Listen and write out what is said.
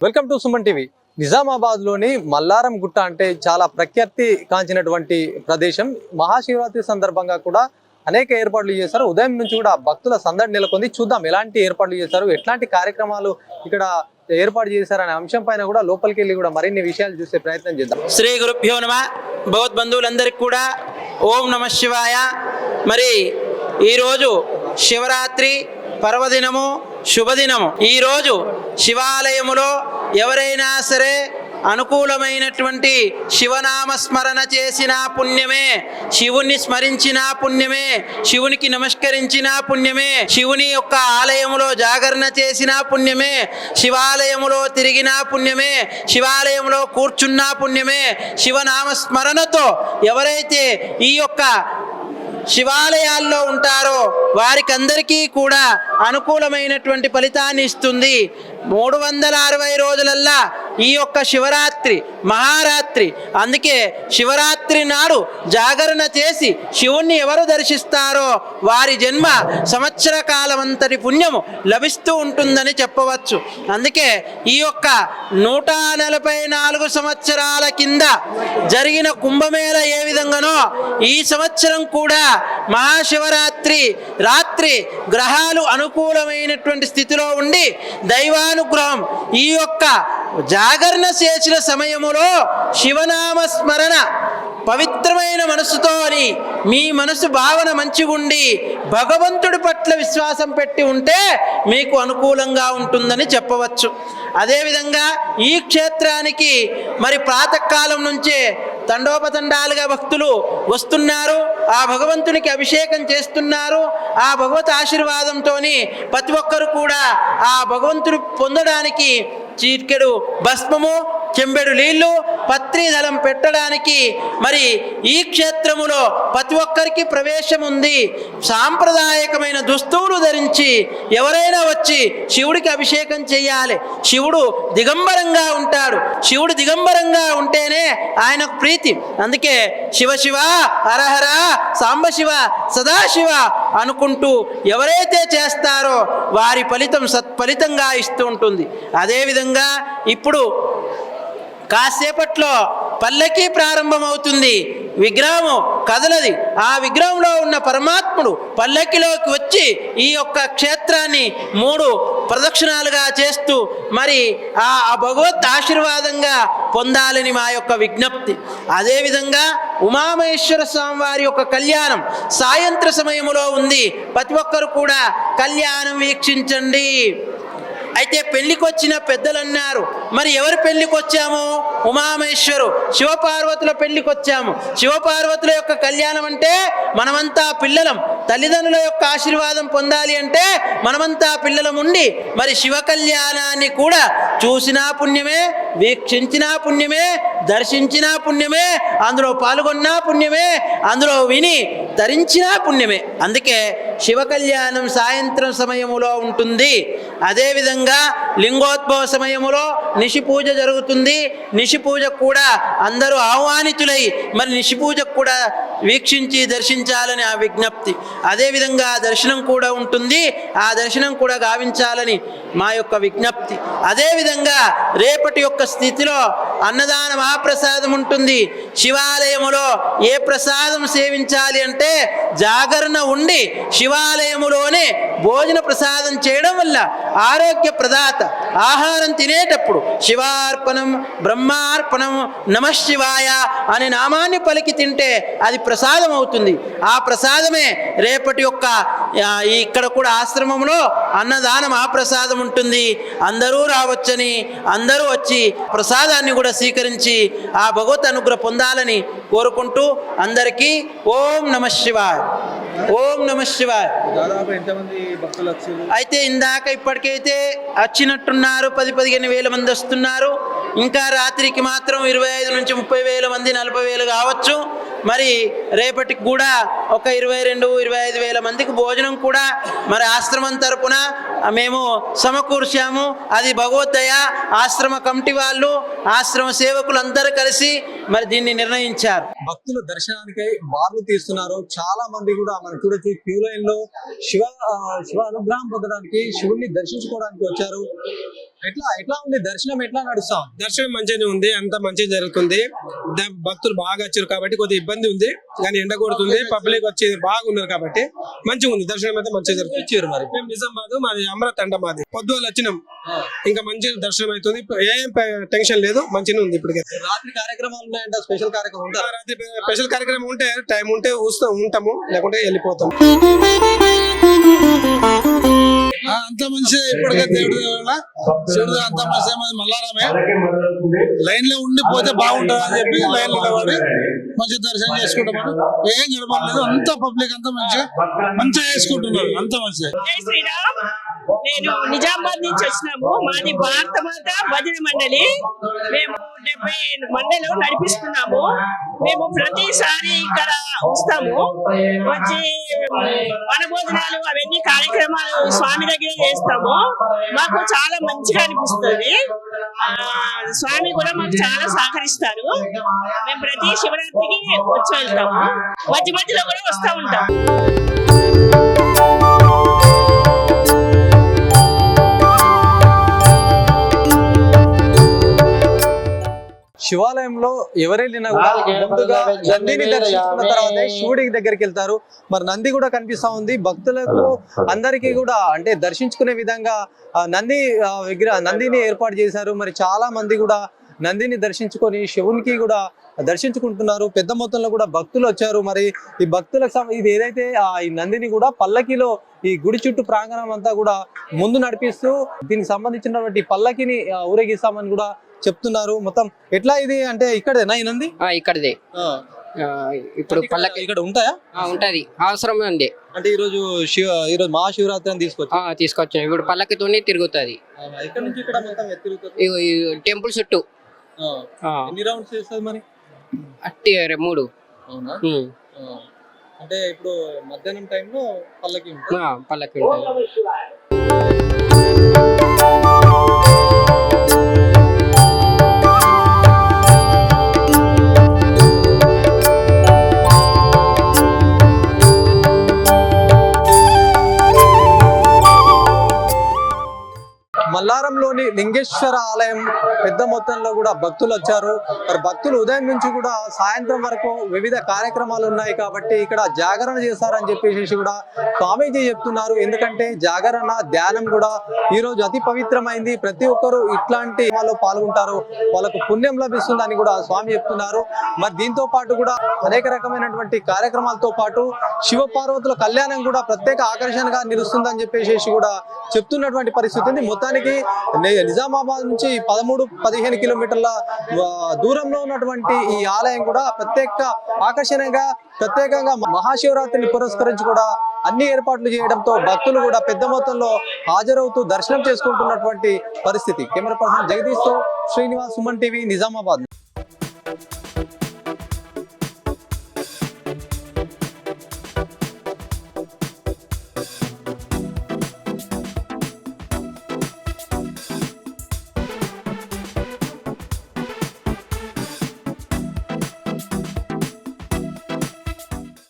Welcome to Suman TV. Nizamabad లోని మల్లారం గుట్ట అంటే చాలా ప్రఖ్యాతి కాంచినటువంటి ప్రదేశం. మహాశివరాత్రి సందర్భంగా కూడా అనేక ఏర్పాట్లు చేశారు. ఉదయం నుంచి కూడా భక్తుల సందడి నెలకొంది. చూద్దాం ఎలాంటి ఏర్పాట్లు చేశారు, ఎట్లాంటి కార్యక్రమాలు ఇక్కడ ఏర్పాటు చేశారనే అంశం పైన కూడా లోపలికి వెళ్ళి కూడా మరిన్ని విషయాలు చూసే ప్రయత్నం చేద్దాం. శ్రీ గురుభ్యో నమః. భగవద్బంధువులందరికీ కూడా ఓం నమః శివాయ. మరి ఈరోజు శివరాత్రి పర్వదినము, శుభదినము. ఈరోజు శివాలయములో ఎవరైనా సరే అనుకూలమైనటువంటి శివనామస్మరణ చేసిన పుణ్యమే, శివుని స్మరించిన పుణ్యమే, శివునికి నమస్కరించిన పుణ్యమే, శివుని యొక్క ఆలయములో జాగరణ చేసిన పుణ్యమే, శివాలయములో తిరిగిన పుణ్యమే, శివాలయంలో కూర్చున్న పుణ్యమే. శివనామస్మరణతో ఎవరైతే ఈ యొక్క శివాలయాల్లో ఉంటారో వారికి అందరికీ కూడా అనుకూలమైనటువంటి ఫలితాన్ని ఇస్తుంది. 360 రోజులల్లా ఈ యొక్క శివరాత్రి మహారాత్రి. అందుకే శివరాత్రి నాడు జాగరణ చేసి శివుణ్ణి ఎవరు దర్శిస్తారో వారి జన్మ సంవత్సర కాలం అంతటి పుణ్యము లభిస్తూ ఉంటుందని చెప్పవచ్చు. అందుకే ఈ యొక్క 144 సంవత్సరాల కింద జరిగిన కుంభమేళ ఏ విధంగానో ఈ సంవత్సరం కూడా మహాశివరాత్రి రాత్రి గ్రహాలు అనుకూలమైనటువంటి స్థితిలో ఉండి దైవానుగ్రహం ఈ యొక్క జాగరణ చేసిన సమయములో శివనామ స్మరణ పవిత్రమైన మనసుతో అని మీ మనసు భావన మంచిగుండి భగవంతుడి పట్ల విశ్వాసం పెట్టి ఉంటే మీకు అనుకూలంగా ఉంటుందని చెప్పవచ్చు. అదేవిధంగా ఈ క్షేత్రానికి మరి ప్రాతకాలం నుంచే తండోపతండాలుగా భక్తులు వస్తున్నారు. ఆ భగవంతునికి అభిషేకం చేస్తున్నారు. ఆ భగవత్ ఆశీర్వాదంతో ప్రతి ఒక్కరు కూడా ఆ భగవంతుడు పొందడానికి చీట్కెడు భస్మము, చెంబెడు నీళ్లు, పత్రిదళం పెట్టడానికి మరి ఈ క్షేత్రములో ప్రతి ఒక్కరికి ప్రవేశం ఉంది. సాంప్రదాయకమైన దుస్తువులు ధరించి ఎవరైనా వచ్చి శివుడికి అభిషేకం చేయాలి. శివుడు దిగంబరంగా ఉంటాడు. శివుడు దిగంబరంగా ఉంటేనే ఆయనకు ప్రీతి. అందుకే శివ శివ హరహర సాంబశివ సదాశివ అనుకుంటూ ఎవరైతే చేస్తారో వారి ఫలితం సత్ఫలితంగా ఇస్తూ ఉంటుంది. అదేవిధంగా ఇప్పుడు కాసేపట్లో పల్లకి ప్రారంభమవుతుంది. విగ్రహము కదలది. ఆ విగ్రహంలో ఉన్న పరమాత్ముడు పల్లకిలోకి వచ్చి ఈ యొక్క క్షేత్రాన్ని 3 ప్రదక్షిణాలుగా చేస్తూ మరి ఆ భగవత్ ఆశీర్వాదంగా పొందాలని మా యొక్క విజ్ఞప్తి. అదేవిధంగా ఉమామహేశ్వర స్వామి వారి యొక్క కళ్యాణం సాయంత్ర సమయములో ఉంది. ప్రతి ఒక్కరు కూడా కళ్యాణం వీక్షించండి. అయితే పెళ్లికి వచ్చిన పెద్దలు అన్నారు, మరి ఎవరి పెళ్లికి వచ్చాము? ఉమామహేశ్వరు శివపార్వతుల పెళ్లికి వచ్చాము. శివపార్వతుల యొక్క కళ్యాణం అంటే మనమంతా పిల్లలం. తల్లిదండ్రుల యొక్క ఆశీర్వాదం పొందాలి అంటే మనమంతా పిల్లలం ఉండి మరి శివ కళ్యాణాన్ని కూడా చూసినా పుణ్యమే, వీక్షించినా పుణ్యమే, దర్శించినా పుణ్యమే, అందులో పాల్గొన్నా పుణ్యమే, అందులో విని ధరించినా పుణ్యమే. అందుకే శివ కళ్యాణం సాయంత్రం సమయములో ఉంటుంది. అదేవిధంగా లింగోద్భవ సమయములో నిషి పూజ జరుగుతుంది. నిషి పూజకు కూడా అందరూ ఆహ్వానితులై మరి నిషి పూజకు కూడా వీక్షించి దర్శించాలని ఆ విజ్ఞప్తి. అదేవిధంగా దర్శనం కూడా ఉంటుంది. ఆ దర్శనం కూడా గావించాలని మా యొక్క విజ్ఞప్తి. అదేవిధంగా రేపటి యొక్క స్థితిలో అన్నదాన మహాప్రసాదం ఉంటుంది. శివాలయములో ఏ ప్రసాదం సేవించాలి అంటే జాగరణ ఉండి శివాలయములోనే భోజన ప్రసాదం చేయడం వల్ల ఆరోగ్య ప్రదాత. ఆహారం తినేటప్పుడు శివార్పణం బ్రహ్మార్పణం నమః శివాయ అనే నామాన్ని పలికి తింటే అది ప్రసాదం అవుతుంది. ఆ ప్రసాదమే రేపటి యొక్క ఇక్కడ కూడా ఆశ్రమంలో అన్నదాన మహాప్రసాదం ఉంటుంది. అందరూ రావచ్చని అందరూ వచ్చి ప్రసాదాన్ని కూడా స్వీకరించి ఆ భగవత్ అనుగ్రహం పొందాలని కోరుకుంటూ అందరికీ ఓం నమః శివాయ, ఓం నమః శివాయ. దాదాపు ఎంతమంది భక్తులు వచ్చారు? అయితే ఇందాక ఇప్పటికైతే వచ్చినట్టున్నారు 10-15 వేల మంది వస్తున్నారు. ఇంకా రాత్రికి మాత్రం 25 నుంచి 30 వేల మంది 40 వేలు కావచ్చు. మరి రేపటికి కూడా ఒక 22-25 వేల మందికి భోజనం కూడా మరి ఆశ్రమం తరపున మేము సమకూర్చాము. అది భగవద్దయ. ఆశ్రమ కమిటీ వాళ్ళు, ఆశ్రమ సేవకులు అందరూ కలిసి మరి దీన్ని నిర్ణయించారు. భక్తులు దర్శనానికై బార్లు తీస్తున్నారు. చాలా మంది కూడా మనం చూడొచ్చు క్యూ లైన్ లో శివ అనుగ్రహం పొందడానికి, శివుణ్ణి దర్శించుకోవడానికి వచ్చారు. ఎట్లా ఉంది దర్శనం, ఎట్లా నడుస్తాం? దర్శనం మంచిగానే ఉంది, అంతా మంచిగా జరుగుతుంది. భక్తులు బాగా వచ్చారు కాబట్టి కొద్దిగా ఇబ్బంది ఉంది, కానీ ఎండ కొడుతుంది, పబ్లిక్ వచ్చి బాగున్నారు కాబట్టి మంచిగా ఉంది. దర్శనం అయితే మంచిగా జరుగుతుంది. మరి మేము నిజామాబాద్, మాది అమరావతి అంట, మాది పొద్దులు వచ్చినాం, ఇంకా మంచిగా దర్శనం అవుతుంది, ఏం టెన్షన్ లేదు, మంచిగా ఉంది. ఇప్పటికే రాత్రి కార్యక్రమాలు ఉన్నాయంట, స్పెషల్ కార్యక్రమం ఉంటారు. రాత్రి స్పెషల్ కార్యక్రమం ఉంటే టైం ఉంటే ఉంటాము, లేకుంటే వెళ్ళిపోతాం. అంత మంచిగా ఇప్పటికే దేవుడు శివుడు అంత మంచిగా మల్లారామే లైన్ లో ఉండిపోతే బాగుంటుంది అని చెప్పి లైన్ లో నిలబడి మంచిగా దర్శనం చేసుకుంటామని ఏం గడపలేదు. అంత పబ్లిక్ అంతా మంచిగా చేసుకుంటున్నారు, అంత మంచిగా. జై శ్రీరామ్. నేను నిజామాబాద్ నుంచి వచ్చినాము. మాది భారత మాత భజన మండలి. మేము 70 మండలు నడిపిస్తున్నాము. మేము ప్రతిసారి ఇక్కడ వస్తాము, వచ్చి వన భోజనాలు అవన్నీ కార్యక్రమాలు స్వామి దగ్గర చేస్తాము. మాకు చాలా మంచిగా అనిపిస్తుంది. స్వామి కూడా మాకు చాలా సహకరిస్తారు. మేము ప్రతి శివరాత్రికి వచ్చి వెళ్తాము, మధ్య మధ్యలో కూడా వస్తూ ఉంటాం. శివాలయంలో ఎవరెళ్ళినా కూడా ముందుగా నందిని దర్శించుకున్న తర్వాత శివుడికి దగ్గరికి వెళ్తారు. మరి నంది కూడా కనిపిస్తా ఉంది భక్తులకు అందరికీ కూడా, అంటే దర్శించుకునే విధంగా నందిని ఏర్పాటు చేశారు. మరి చాలా మంది కూడా నందిని దర్శించుకొని శివునికి కూడా దర్శించుకుంటున్నారు. పెద్ద మొత్తంలో కూడా భక్తులు వచ్చారు. మరి ఈ భక్తులకు ఇది ఏదైతే ఈ నందిని కూడా పల్లకిలో ఈ గుడి చుట్టూ ప్రాంగణం అంతా కూడా ముందు నడిపిస్తూ దీనికి సంబంధించినటువంటి పల్లకిని ఊరేగిస్తామని కూడా చెప్తున్నారు. మొత్తం ఎట్లా ఇది అంటే ఇక్కడేనా ఈ నంది? ఇక్కడదే. ఇప్పుడు పల్లకి ఇక్కడ ఉంటాయా? ఉంటది, అవసరమే ఉంది. అంటే ఈరోజు మహాశివరాత్రి అని తీసుకొచ్చాను. ఇప్పుడు పల్లకితోనే తిరుగుతుంది. ఇక్కడ నుంచి ఇక్కడ మొత్తం తిరుగుతుంది టెంపుల్ చుట్టూ. ఎన్ని రౌండ్స్ చేస్తుంది మరి? 3. అవునా? అంటే ఇప్పుడు మధ్యాహ్నం టైంలో పల్లకి ఉంటుంది. పల్లకి ఉంటుంది. మల్లారంలోని లింగేశ్వర ఆలయం పెద్ద మొత్తంలో కూడా భక్తులు వచ్చారు. మరి భక్తులు ఉదయం నుంచి కూడా సాయంత్రం వరకు వివిధ కార్యక్రమాలు ఉన్నాయి కాబట్టి ఇక్కడ జాగరణ చేస్తారని చెప్పేసి కూడా స్వామీజీ చెప్తున్నారు. ఎందుకంటే జాగరణ ధ్యానం కూడా ఈ రోజు అతి పవిత్రమైంది. ప్రతి ఒక్కరు ఇట్లాంటి వాళ్ళు పాల్గొంటారు, వాళ్ళకు పుణ్యం లభిస్తుందని కూడా స్వామి చెప్తున్నారు. మరి దీంతో పాటు కూడా అనేక రకమైనటువంటి కార్యక్రమాలతో పాటు శివ పార్వతుల కళ్యాణం కూడా ప్రత్యేక ఆకర్షణగా నిలుస్తుందని చెప్పేసి కూడా చెప్తున్నటువంటి పరిస్థితి ఉంది. మొత్తానికి నిజామాబాద్ నుంచి 13-15 కిలోమీటర్ల దూరంలో ఉన్నటువంటి ఈ ఆలయం కూడా ప్రత్యేకంగా మహాశివరాత్రిని పురస్కరించి కూడా అన్ని ఏర్పాట్లు చేయడంతో భక్తులు కూడా పెద్ద మొత్తంలో హాజరవుతూ దర్శనం చేసుకుంటున్నటువంటి పరిస్థితి. కెమెరా పర్సన్ జగదీష్ తో శ్రీనివాస్, సుమన్ టీవీ, నిజామాబాద్.